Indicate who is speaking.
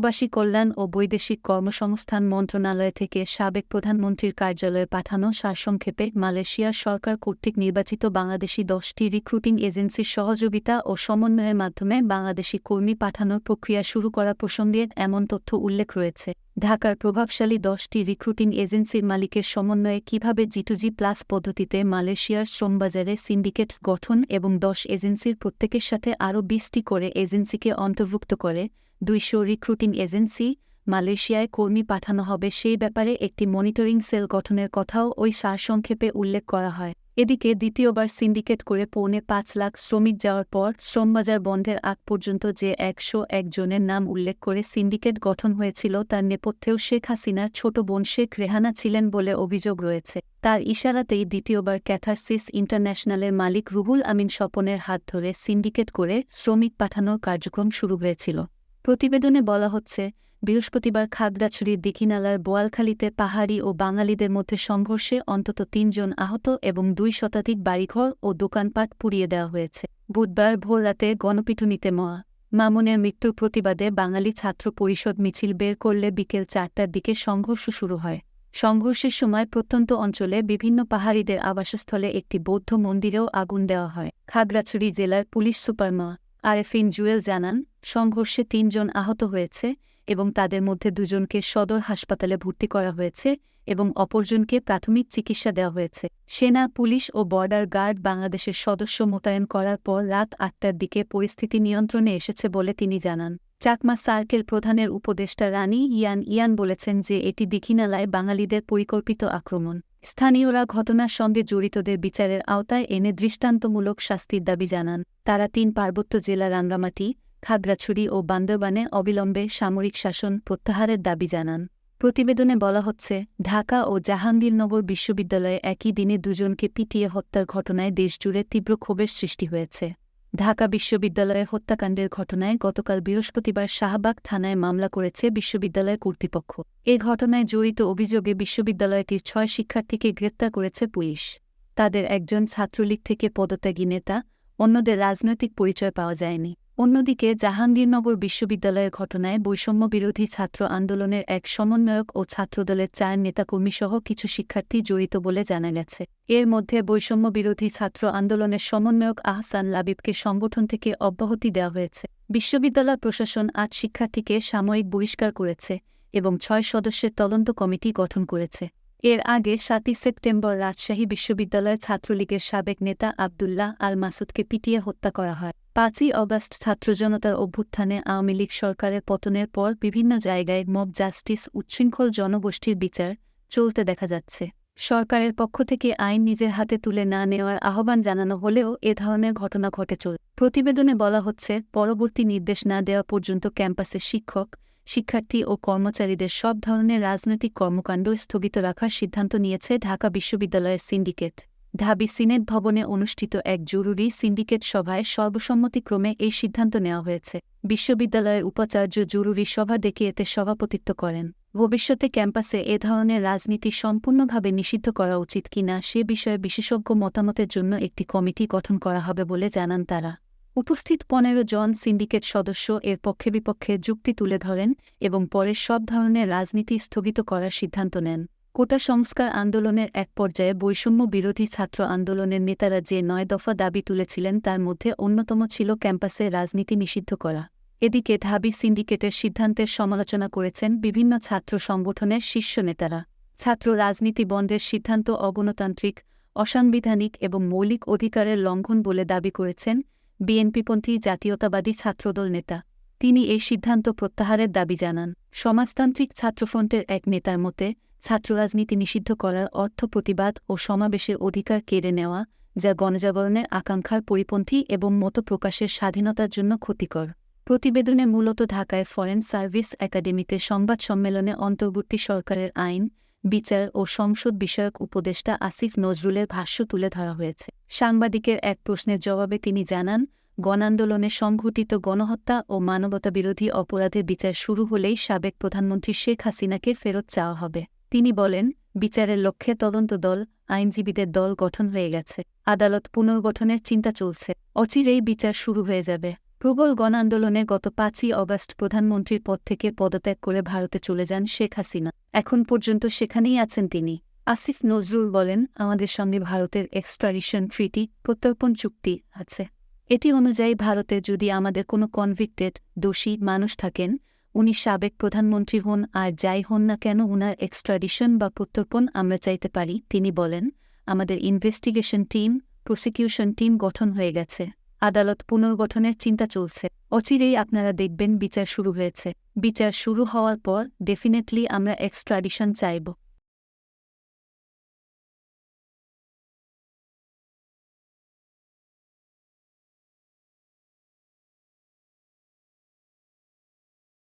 Speaker 1: প্রবাসী কল্যাণ ও বৈদেশিক কর্মসংস্থান মন্ত্রণালয় থেকে সাবেক প্রধানমন্ত্রীর কার্যালয়ে পাঠানো সারসংক্ষেপে মালয়েশিয়ার সরকার কর্তৃক নির্বাচিত বাংলাদেশি 10টি রিক্রুটিং এজেন্সির সহযোগিতা ও সমন্বয়ের মাধ্যমে বাংলাদেশি কর্মী পাঠানোর প্রক্রিয়া শুরু করা প্রসঙ্গে এমন তথ্য উল্লেখ রয়েছে। ঢাকার প্রভাবশালী 10টি রিক্রুটিং এজেন্সির মালিকের সমন্বয়ে কিভাবে G2G+ পদ্ধতিতে মালয়েশিয়ার শ্রমবাজারে সিন্ডিকেট গঠন এবং 10 এজেন্সির প্রত্যেকের সাথে আরও 20টি করে এজেন্সিকে অন্তর্ভুক্ত করে 200 রিক্রুটিং এজেন্সি মালয়েশিয়ায় কর্মী পাঠানো হবে সেই ব্যাপারে একটি মনিটরিং সেল গঠনের কথাও ওই সারসংক্ষেপে উল্লেখ করা হয়। এদিকে দ্বিতীয়বার সিন্ডিকেট করে 5.5 লাখ শ্রমিক যাওয়ার পর শ্রমবাজার বন্ধের আগ পর্যন্ত যে 101 জনের নাম উল্লেখ করে সিন্ডিকেট গঠন হয়েছিল তার নেপথ্যেও শেখ হাসিনার ছোট বোন শেখ রেহানা ছিলেন বলে অভিযোগ রয়েছে। তার ইশারাতেই দ্বিতীয়বার ক্যাথারসিস ইন্টারন্যাশনালের মালিক রুহুল আমিন স্বপনের হাত ধরে সিন্ডিকেট করে শ্রমিক পাঠানোর কার্যক্রম শুরু হয়েছিল। প্রতিবেদনে বলা হচ্ছে, বৃহস্পতিবার খাগড়াছড়ির দীঘিনালার বোয়ালখালীতে পাহাড়ি ও বাঙালিদের মধ্যে সংঘর্ষে অন্তত 3 জন আহত এবং 2 শতাধিক বাড়িঘর ও দোকানপাট পুড়িয়ে দেওয়া হয়েছে। বুধবার ভোররাতে গণপিটুনিতে মামুনের মৃত্যুর প্রতিবাদে বাঙালি ছাত্র পরিষদ মিছিল বের করলে বিকেল 4টার দিকে সংঘর্ষ শুরু হয়। সংঘর্ষের সময় প্রত্যন্ত অঞ্চলে বিভিন্ন পাহাড়িদের আবাসস্থলে একটি বৌদ্ধ মন্দিরেও আগুন দেওয়া হয়। খাগড়াছড়ি জেলার পুলিশ সুপার আরেফিন জুয়েল জানান, সংঘর্ষে 3 জন আহত হয়েছে এবং তাদের মধ্যে 2 জনকে সদর হাসপাতালে ভর্তি করা হয়েছে এবং অপরজনকে প্রাথমিক চিকিৎসা দেওয়া হয়েছে। সেনা, পুলিশ ও বর্ডার গার্ড বাংলাদেশের সদস্য মোতায়েন করার পর রাত 8টার দিকে পরিস্থিতি নিয়ন্ত্রণে এসেছে বলে তিনি জানান। চাকমা সার্কেল প্রধানের উপদেষ্টা রানী ইয়ান বলেছেন যে এটি দীঘিনালায় বাঙালিদের পরিকল্পিত আক্রমণ। স্থানীয়রা ঘটনার সঙ্গে জড়িতদের বিচারের আওতায় এনে দৃষ্টান্তমূলক শাস্তির দাবি জানান। তারা 3 পার্বত্য জেলা রাঙ্গামাটি, খাগড়াছড়ি ও বান্দরবানে অবিলম্বে সামরিক শাসন প্রত্যাহারের দাবি জানান। প্রতিবেদনে বলা হচ্ছে, ঢাকা ও জাহাঙ্গীরনগর বিশ্ববিদ্যালয়ে একই দিনে 2 জনকে পিটিয়ে হত্যার ঘটনায় দেশজুড়ে তীব্র ক্ষোভের সৃষ্টি হয়েছে। ঢাকা বিশ্ববিদ্যালয়ে হত্যাকাণ্ডের ঘটনায় গতকাল বৃহস্পতিবার শাহবাগ থানায় মামলা করেছে বিশ্ববিদ্যালয় কর্তৃপক্ষ। এ ঘটনায় জড়িত অভিযোগে বিশ্ববিদ্যালয়টির 6 শিক্ষার্থীকে গ্রেপ্তার করেছে পুলিশ। তাদের একজন ছাত্রলীগ থেকে পদত্যাগী নেতা, অন্যদের রাজনৈতিক পরিচয় পাওয়া যায়নি। অন্যদিকে জাহাঙ্গীরনগর বিশ্ববিদ্যালয়ের ঘটনায় বৈষম্যবিরোধী ছাত্র আন্দোলনের এক সমন্বয়ক ও ছাত্রদলের 4 নেতাকর্মীসহ কিছু শিক্ষার্থী জড়িত বলে জানা গেছে। এর মধ্যে বৈষম্যবিরোধী ছাত্র আন্দোলনের সমন্বয়ক আহসান লাবিবকে সংগঠন থেকে অব্যাহতি দেওয়া হয়েছে। বিশ্ববিদ্যালয় প্রশাসন 8 শিক্ষার্থীকে সাময়িক বহিষ্কার করেছে এবং 6 সদস্যের তদন্ত কমিটি গঠন করেছে। এর আগে 7ই সেপ্টেম্বর রাজশাহী বিশ্ববিদ্যালয়ের ছাত্রলীগের সাবেক নেতা আবদুল্লাহ আল মাসুদকে পিটিয়ে হত্যা করা হয়। 5ই অগাস্ট ছাত্রজনতার অভ্যুত্থানে আওয়ামী লীগ সরকারের পতনের পর বিভিন্ন জায়গায় মব জাস্টিস, উচ্ছৃঙ্খল জনগোষ্ঠীর বিচার চলতে দেখা যাচ্ছে। সরকারের পক্ষ থেকে আইন নিজের হাতে তুলে না নেওয়ার আহ্বান জানানো হলেও এ ধরনের ঘটনা ঘটে চলছে। প্রতিবেদনে বলা হচ্ছে, পরবর্তী নির্দেশ না দেওয়া পর্যন্ত ক্যাম্পাসে শিক্ষক, শিক্ষার্থী ও কর্মচারীদের সব ধরনের রাজনৈতিক কর্মকাণ্ড স্থগিত রাখার সিদ্ধান্ত নিয়েছে ঢাকা বিশ্ববিদ্যালয়ের সিন্ডিকেট। ঢাবি সিনেট ভবনে অনুষ্ঠিত এক জরুরি সিন্ডিকেট সভায় সর্বসম্মতিক্রমে এই সিদ্ধান্ত নেওয়া হয়েছে। বিশ্ববিদ্যালয়ের উপাচার্য জরুরি সভা ডেকে এতে সভাপতিত্ব করেন। ভবিষ্যতে ক্যাম্পাসে এ ধরনের রাজনীতি সম্পূর্ণভাবে নিষিদ্ধ করা উচিত কিনা সে বিষয়ে বিশেষজ্ঞ মতামতের জন্য একটি কমিটি গঠন করা হবে বলে জানান তারা। উপস্থিত 15 জন সিন্ডিকেট সদস্য এর পক্ষে বিপক্ষে যুক্তি তুলে ধরেন এবং পরে সব ধরনের রাজনীতি স্থগিত করার সিদ্ধান্ত নেন। কোটা সংস্কার আন্দোলনের এক পর্যায়ে বৈষম্য বিরোধী ছাত্র আন্দোলনের নেতারা যে 9 দফা দাবি তুলেছিলেন তার মধ্যে অন্যতম ছিল ক্যাম্পাসে রাজনীতি নিষিদ্ধ করা। এদিকে ঢাবি সিন্ডিকেটের সিদ্ধান্তের সমালোচনা করেছেন বিভিন্ন ছাত্র সংগঠনের শীর্ষ নেতারা। ছাত্র রাজনীতি বন্ধের সিদ্ধান্ত অগণতান্ত্রিক, অসাংবিধানিক এবং মৌলিক অধিকারের লঙ্ঘন বলে দাবি করেছেন বিএনপিপন্থী জাতীয়তাবাদী ছাত্রদল নেতা। তিনি এই সিদ্ধান্ত প্রত্যাহারের দাবি জানান। সমাজতান্ত্রিক ছাত্রফ্রন্টের এক নেতার মতে, ছাত্ররাজনীতি নিষিদ্ধ করার অর্থ প্রতিবাদ ও সমাবেশের অধিকার কেড়ে নেওয়া, যা গণজাগরণের আকাঙ্ক্ষার পরিপন্থী এবং মত প্রকাশের স্বাধীনতার জন্য ক্ষতিকর। প্রতিবেদনে মূলত ঢাকায় ফরেন সার্ভিস একাডেমিতে সংবাদ সম্মেলনে অন্তর্বর্তী সরকারের আইন, বিচার ও সংসদ বিষয়ক উপদেষ্টা আসিফ নজরুলের ভাষ্য তুলে ধরা হয়েছে। সাংবাদিকের এক প্রশ্নের জবাবে তিনি জানান, গণআন্দোলনে সংঘটিত গণহত্যা ও মানবতাবিরোধী অপরাধের বিচার শুরু হলেই সাবেক প্রধানমন্ত্রী শেখ হাসিনাকে ফেরত চাওয়া হবে। তিনি বলেন, বিচারের লক্ষ্যে তদন্ত দল, আইনজীবীদের দল গঠন হয়ে গেছে। আদালত পুনর্গঠনের চিন্তা চলছে। অচিরেই বিচার শুরু হয়ে যাবে। প্রবল গণ আন্দোলনে গত ৫ই অগস্ট প্রধানমন্ত্রীর পদ থেকে পদত্যাগ করে ভারতে চলে যান শেখ হাসিনা। এখন পর্যন্ত সেখানেই আছেন তিনি। আসিফ নজরুল বলেন, আমাদের সঙ্গে ভারতের এক্সট্রাডিশন ট্রিটি প্রত্যর্পণ চুক্তি আছে। এটি অনুযায়ী ভারতে যদি আমাদের কোনো কনভিক্টেড দোষী মানুষ থাকেন, উনি সাবেক প্রধানমন্ত্রী হন আর যাই হন না কেন, উনার এক্সট্রাডিশন বা প্রত্যর্পণ আমরা চাইতে পারি। তিনি বলেন, আমাদের ইনভেস্টিগেশন টিম, প্রসিকিউশন টিম গঠন হয়ে গেছে। আদালত পুনর্গঠনের চিন্তা চলছে। অচিরেই আপনারা দেখবেন বিচার শুরু হয়েছে। বিচার শুরু হওয়ার পর ডেফিনেটলি আমরা এক্সট্রাডিশন চাইব।